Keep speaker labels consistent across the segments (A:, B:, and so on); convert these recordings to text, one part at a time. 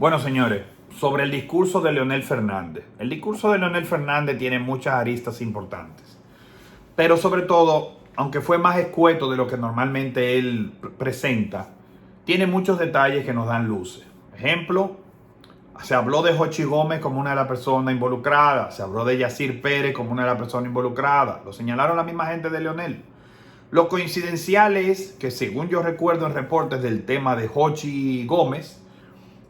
A: Bueno, señores, sobre el discurso de Leonel Fernández. El discurso de Leonel Fernández tiene muchas aristas importantes. Pero sobre todo, aunque fue más escueto de lo que normalmente él presenta, tiene muchos detalles que nos dan luces. Ejemplo, se habló de Jochi Gómez como una de las personas involucradas. Se habló de Yacir Pérez como una de las personas involucradas. Lo señalaron la misma gente de Leonel. Lo coincidencial es que, según yo recuerdo en reportes del tema de Jochi Gómez,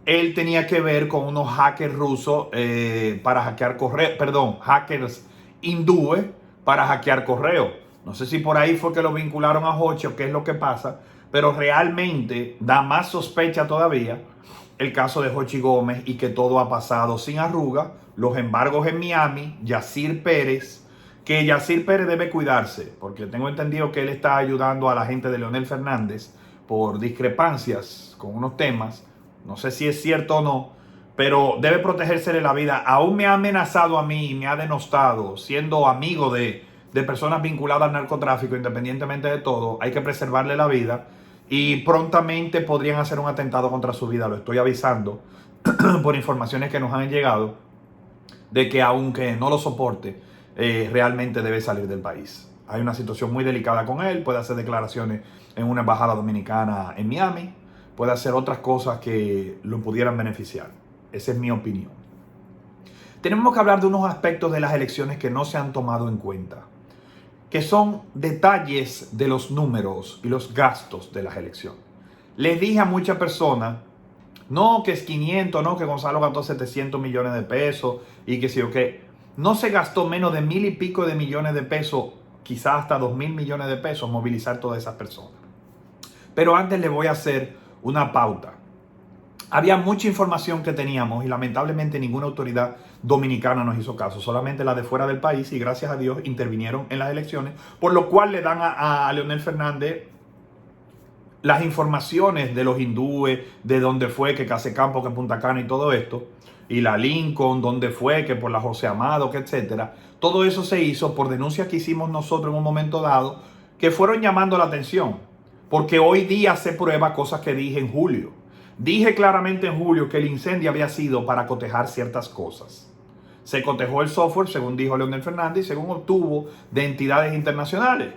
A: él tenía que ver con unos hackers rusos para hackear correo, perdón, hackers hindúes para hackear correo. No sé si por ahí fue que lo vincularon a Hochi o qué es lo que pasa, pero realmente da más sospecha todavía el caso de Jochi Gómez y que todo ha pasado sin arruga. Los embargos en Miami, Yacir Pérez, que Yacir Pérez debe cuidarse, porque tengo entendido que él está ayudando a la gente de Leonel Fernández por discrepancias con unos temas. No sé si es cierto o no, pero debe protegerse de la vida. Aún me ha amenazado a mí y me ha denostado, siendo amigo de personas vinculadas al narcotráfico, independientemente de todo. Hay que preservarle la vida y prontamente podrían hacer un atentado contra su vida. Lo estoy avisando por informaciones que nos han llegado de que aunque no lo soporte, realmente debe salir del país. Hay una situación muy delicada con él, puede hacer declaraciones en una embajada dominicana en Miami, puede hacer otras cosas que lo pudieran beneficiar. Esa es mi opinión. Tenemos que hablar de unos aspectos de las elecciones que no se han tomado en cuenta, que son detalles de los números y los gastos de las elecciones. Les dije a muchas personas, no que es 500, no que Gonzalo gastó 700 millones de pesos y que sí o qué. No se gastó menos de 1,000 y pico de millones de pesos, quizás hasta 2,000 millones de pesos, movilizar todas esas personas. Pero antes les voy a hacer una pauta. Había mucha información que teníamos y lamentablemente ninguna autoridad dominicana nos hizo caso, solamente la de fuera del país, y gracias a Dios intervinieron en las elecciones, por lo cual le dan a Leonel Fernández las informaciones de los hindúes, de dónde fue, que Casecampo, que Punta Cana y todo esto, y la Lincoln, dónde fue, que por la José Amado, que etcétera. Todo eso se hizo por denuncias que hicimos nosotros en un momento dado, que fueron llamando la atención, porque hoy día se prueba cosas que dije en julio. Dije claramente en julio que el incendio había sido para cotejar ciertas cosas. Se cotejó el software, según dijo Leonel Fernández, y según obtuvo de entidades internacionales.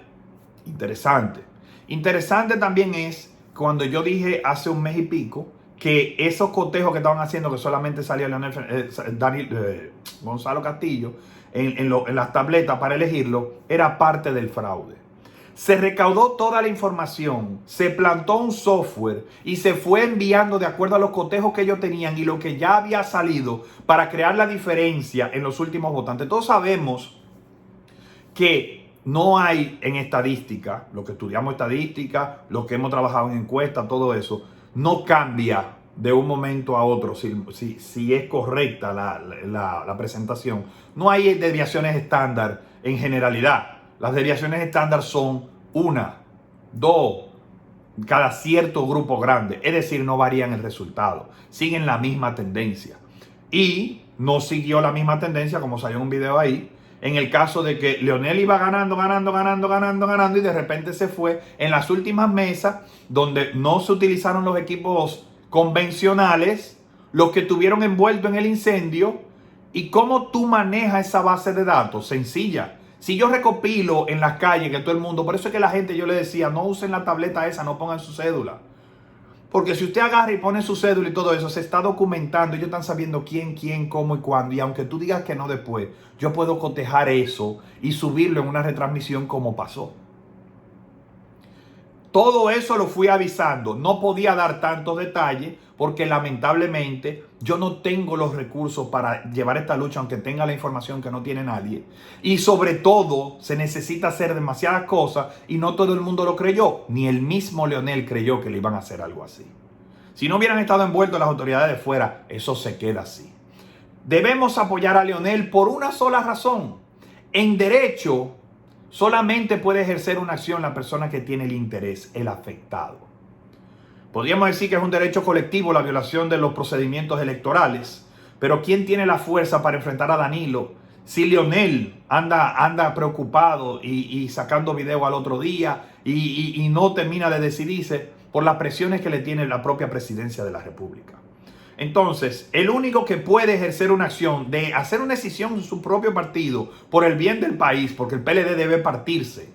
A: Interesante. Interesante también es cuando yo dije hace un mes y pico que esos cotejos que estaban haciendo, que solamente salía Gonzalo Castillo en las tabletas para elegirlo, era parte del fraude. Se recaudó toda la información, se plantó un software y se fue enviando de acuerdo a los cotejos que ellos tenían y lo que ya había salido para crear la diferencia en los últimos votantes. Todos sabemos que no hay en estadística, lo que estudiamos estadística, lo que hemos trabajado en encuestas, todo eso, no cambia de un momento a otro si es correcta la presentación. No hay desviaciones estándar en generalidad. Las desviaciones estándar son 1, 2, cada cierto grupo grande. Es decir, no varían el resultado. Siguen la misma tendencia. Y no siguió la misma tendencia, como salió en un video ahí, en el caso de que Leonel iba ganando y de repente se fue en las últimas mesas donde no se utilizaron los equipos convencionales, los que estuvieron envueltos en el incendio. ¿Y cómo tú manejas esa base de datos? Sencilla. Si yo recopilo en las calles que todo el mundo, por eso es que la gente, yo le decía, no usen la tableta esa, no pongan su cédula. Porque si usted agarra y pone su cédula y todo eso, se está documentando, ellos están sabiendo quién, cómo y cuándo. Y aunque tú digas que no después, yo puedo cotejar eso y subirlo en una retransmisión como pasó. Todo eso lo fui avisando. No podía dar tantos detalles porque lamentablemente yo no tengo los recursos para llevar esta lucha, aunque tenga la información que no tiene nadie. Y sobre todo se necesita hacer demasiadas cosas y no todo el mundo lo creyó. Ni el mismo Leonel creyó que le iban a hacer algo así. Si no hubieran estado envueltos las autoridades de fuera, eso se queda así. Debemos apoyar a Leonel por una sola razón. En derecho, solamente puede ejercer una acción la persona que tiene el interés, el afectado. Podríamos decir que es un derecho colectivo la violación de los procedimientos electorales, pero ¿quién tiene la fuerza para enfrentar a Danilo? Si Leonel anda preocupado y sacando video al otro día y no termina de decidirse por las presiones que le tiene la propia presidencia de la República. Entonces, el único que puede ejercer una acción de hacer una decisión en su propio partido por el bien del país, porque el PLD debe partirse,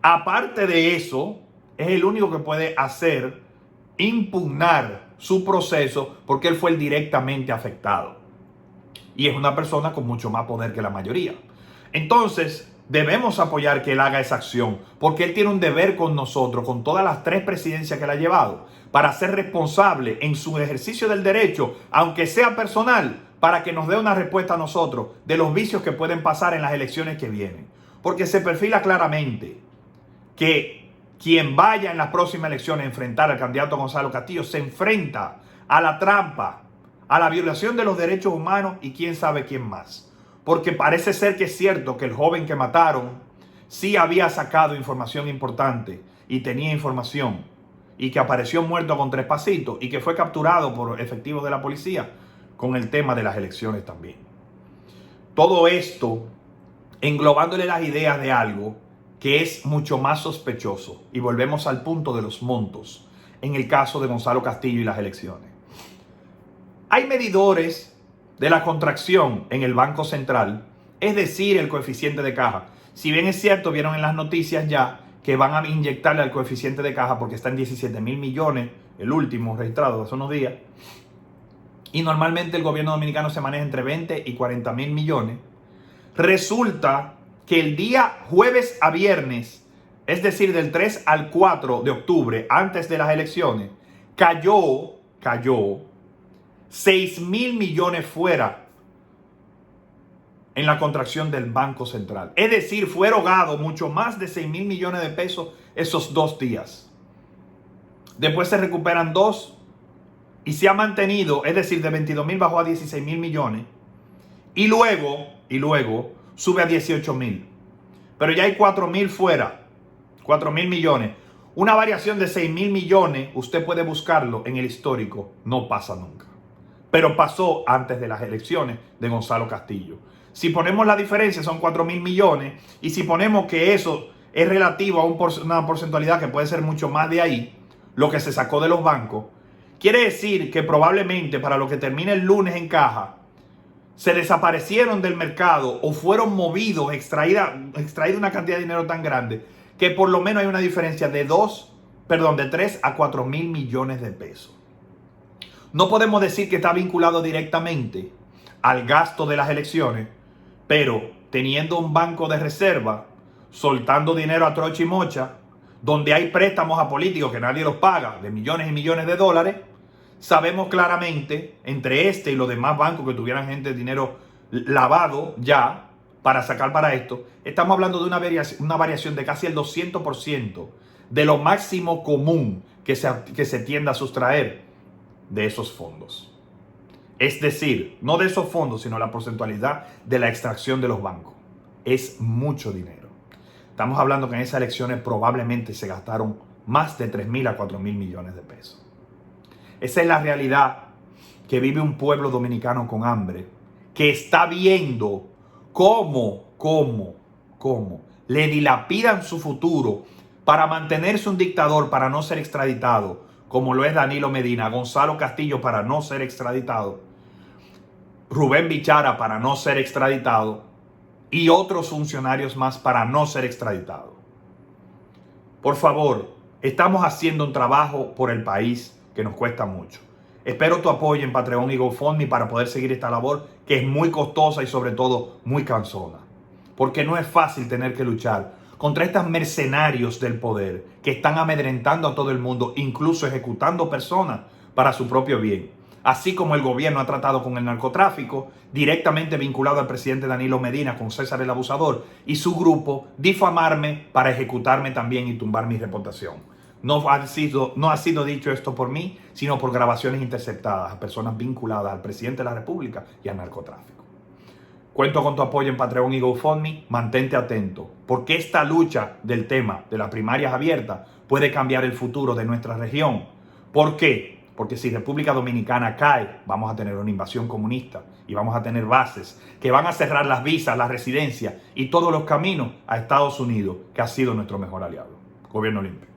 A: aparte de eso, es el único que puede hacer, impugnar su proceso, porque él fue el directamente afectado. Y es una persona con mucho más poder que la mayoría. Entonces, debemos apoyar que él haga esa acción, porque él tiene un deber con nosotros, con todas las 3 presidencias que él ha llevado, para ser responsable en su ejercicio del derecho, aunque sea personal, para que nos dé una respuesta a nosotros de los vicios que pueden pasar en las elecciones que vienen. Porque se perfila claramente que quien vaya en las próximas elecciones a enfrentar al candidato Gonzalo Castillo se enfrenta a la trampa, a la violación de los derechos humanos y quién sabe quién más. Porque parece ser que es cierto que el joven que mataron sí había sacado información importante y tenía información y que apareció muerto con 3 pasitos y que fue capturado por efectivos de la policía con el tema de las elecciones también. Todo esto englobándole las ideas de algo que es mucho más sospechoso. Y volvemos al punto de los montos en el caso de Gonzalo Castillo y las elecciones. Hay medidores de la contracción en el Banco Central, es decir, el coeficiente de caja. Si bien es cierto, vieron en las noticias ya que van a inyectarle al coeficiente de caja porque está en 17,000 millones, el último registrado hace unos días. Y normalmente el gobierno dominicano se maneja entre 20 y 40,000 millones. Resulta que el día jueves a viernes, es decir, del 3 al 4 de octubre, antes de las elecciones, cayó 6,000 millones fuera en la contracción del Banco Central. Es decir, fue erogado mucho más de 6,000 millones de pesos esos 2 días. Después se recuperan 2 y se ha mantenido, es decir, de 22,000 bajó a 16,000 millones y luego sube a 18,000. Pero ya hay 4,000 fuera, 4,000 millones. Una variación de 6,000 millones, usted puede buscarlo en el histórico, no pasa nunca. Pero pasó antes de las elecciones de Gonzalo Castillo. Si ponemos la diferencia son 4,000 millones y si ponemos que eso es relativo a una porcentualidad que puede ser mucho más de ahí, lo que se sacó de los bancos, quiere decir que probablemente para lo que termine el lunes en caja, se desaparecieron del mercado o fueron movidos, extraída una cantidad de dinero tan grande que por lo menos hay una diferencia de 3 a 4,000 millones de pesos. No podemos decir que está vinculado directamente al gasto de las elecciones, pero teniendo un banco de reserva, soltando dinero a trocha y mocha, donde hay préstamos a políticos que nadie los paga, de millones y millones de dólares, sabemos claramente, entre este y los demás bancos que tuvieran gente de dinero lavado ya para sacar para esto, estamos hablando de una variación de casi el 200% de lo máximo común que se tiende a sustraer de esos fondos. Es decir, no de esos fondos, sino la porcentualidad de la extracción de los bancos. Es mucho dinero. Estamos hablando que en esas elecciones probablemente se gastaron más de 3,000 a 4,000 millones de pesos. Esa es la realidad que vive un pueblo dominicano con hambre, que está viendo cómo le dilapidan su futuro para mantenerse un dictador, para no ser extraditado, como lo es Danilo Medina, Gonzalo Castillo para no ser extraditado, Rubén Bichara para no ser extraditado y otros funcionarios más para no ser extraditados. Por favor, estamos haciendo un trabajo por el país que nos cuesta mucho. Espero tu apoyo en Patreon y GoFundMe para poder seguir esta labor que es muy costosa y sobre todo muy cansona. Porque no es fácil tener que luchar contra estos mercenarios del poder que están amedrentando a todo el mundo, incluso ejecutando personas para su propio bien. Así como el gobierno ha tratado con el narcotráfico, directamente vinculado al presidente Danilo Medina con César el Abusador y su grupo, difamarme para ejecutarme también y tumbar mi reputación. No ha sido dicho esto por mí, sino por grabaciones interceptadas a personas vinculadas al presidente de la República y al narcotráfico. Cuento con tu apoyo en Patreon y GoFundMe. Mantente atento, porque esta lucha del tema de las primarias abiertas puede cambiar el futuro de nuestra región. ¿Por qué? Porque si República Dominicana cae, vamos a tener una invasión comunista y vamos a tener bases que van a cerrar las visas, las residencias y todos los caminos a Estados Unidos, que ha sido nuestro mejor aliado. Gobierno limpio.